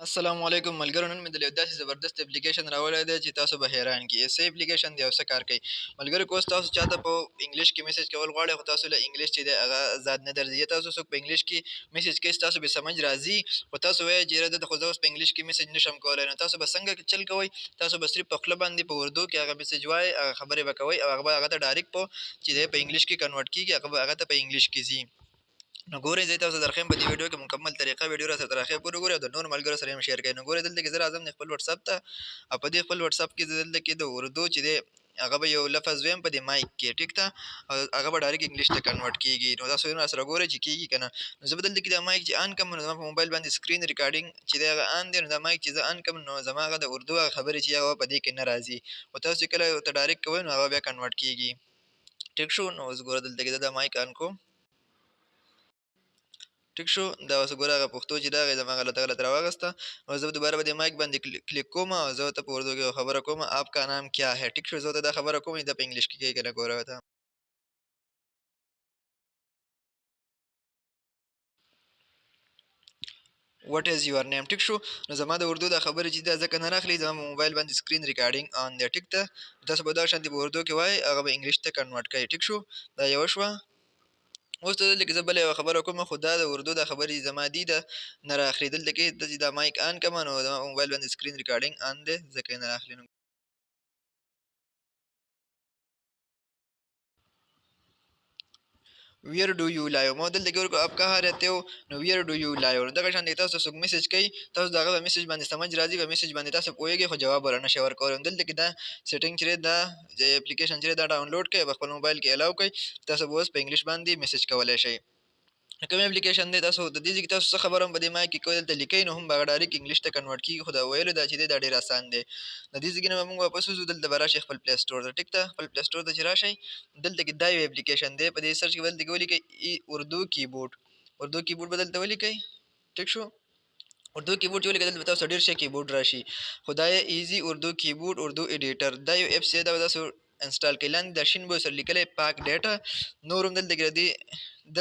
السلام علیکم ملګرو، نن مې د یو داسې زبردست اپلیکیشن راوړی دی چې تاسو به حیران کړي. څه اپلیکیشن دی او څه کار کوي؟ ملګرو که اوس تاسو چاته په انګلیش کې میسج کول غواړئ خو تاسو له انګلیش چې دی هغه زاد نه درځي، یا تاسو څوک په انګلیش کې میسج کوي ستاسو بې سمج راځي خو تاسو وایئ چې یاره دلته خو زه اوس په انګلیش کې میسج نشم کولی، نو تاسو به څنګه چل کوئ؟ تاسو به صرف په خوله باندې په اردو کې هغه میسج وایئ، هغه خبرې به کوئ او هغه به هغه ته ډایرکټ چې دی په انګلیش کې کنورټ کېږي، هغه به هغه ته په انګلیش کې ځي. نو ګورئ زه تاسو درښیم په دې ویډیو کې مکمل طریقه ویډیو راسره تر اخره پورې وګورئ او د نورو ملګرو سره هم شیر کړئ. نو ګورئ دلته کې زه راځم د خپل وټساپ ته او په دې خپل وټساپ کې زه دلته کې د اردو چې دی هغه به یو لفظ ویم په دې مایک کې، ټیک ده، او هغه به ډایرکټ انګلیش ته کنورټ کېږي. نو تاسو راسره ګورئ چې کېږي که نه. نو زه به دلته کې دا مایک چې آن کړم نو زما په موبایل باندې سکرین ریکارډینګ چې دی هغه آن دی، نو دا مایک چې زه آن کړم نو زما هغه د اردو هغه خبرې چې هغه په دې کې نه راځي، خو تاسو چې کله ورته ډایرکټ کوئ نو هغه بیا کنورټ کېږي. ټیک شو. نو اوس ګوره دلته کې زه دا مایک آن کوم. ټیک شو. دا اوس ګوره هغه پښتو چې ده هغه یې زما غلط راواخیسته. او زه دوباره به دې مایک باندې کلیک کوم او زه ورته په اردو کې یوه خبره کوم، آپ کا نام کیا ہے. ټیک شو. زه ورته دا خبره کوم چې دا په انګلیش کې کوي که نه. ګوره ورته وټ از یور نیم. ټیک شو. نو زما د اردو دا خبرې چې ده ځکه نه راخلي، زما په موبایل باندې سکرین ریکارډینګ آن دی. ټیک ده. تاسو به دغه شانتې په اردو کې وایئ، هغه به انګلیش ته کنورټ کوئ. ټیک شو. دا یوه شوه. اوس ته دلته کې زه بله یوه خبره کوم، خو دا د اردو دا خبرې زما دي ده نه راخلي. دلته کې چې دا مایک آن کړم نو زما په موبایل باندې سکرین ریکارډینګ آن دی ځکه یې نه راخلي. نو ویر ډو یو لایو ما دلته کې ورکړو آپ کہاں رہتے هو، نو ویر ډو یو لایو. نو دغه شانتې تاسو څوک میسج کوي، تاسو د هغه په میسج باندې سمج راځي، په میسج باندې تاسو پوهېږئ خو جواب ورنه شئ ورکولی. نو دلته کې دا سیټینګ چې دی دا اپلیکیشن چې دی دا ډاونلوډ کړئ، په خپل موبایل کې الاو کړئ، تاسو به اوس په انګلیش باندې میسج کولی شئ. کوم اپلیکیشن دی تاسو د دې ځای کې تاسو څه خبره هم په دې مایک کې کوئ دلته لیکئ نو هم به هغه ډایرکټ انګلیش ته کنورټ کېږي، خو دا ویلو دا چې دی دا ډېر اسان دی. د دې ځای کې نه به موږ واپس وځو، دلته به راشئ خپل پلی سټور ته. ټیک ده. خپل پلی سټور ته چې راشئ دلته کې دا یو اپلیکیشن دی، په دې سرچ کې به دلته کې ولیکئ اردو کیبورډ. اردو کیبورډ به دلته ولیکئ. ټیک شو. اردو کیبورډ چې ولیکئ دلته به تاسو ډېر ښه کیبورډ راشي، خو دا یې ایزي اردو کیبورډ اردو ایډیټر دا یو ایپس دی، دا به تاسو انسټال کړئ. لاندې دا شین به ورسره لیکلی پاک ډیټا، نور هم دلته کې د دې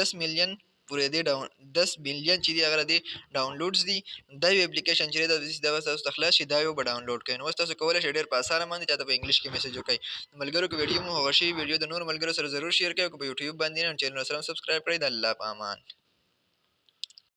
10 ملیون پورې دی 10 ملیون چې دي هغه د دې ډاونلوډز دي. دا یو اپلیکیشن چې دی دا به تاسو ته خلاص شي، دا یو به ډاونلوډ کړئ. نو اوس تاسو کولی شئ ډېر په اسانه باندې چاته په انګلیش کې میسج وکړئ. ملګرو که ویډیو مو خوښه شوي ویډیو د نورو ملګرو سره ضرور شیر کړئ، او که په یوټیوب باندې نه نو چینل سره هم سبسکرایب کړئ. د الله په امان.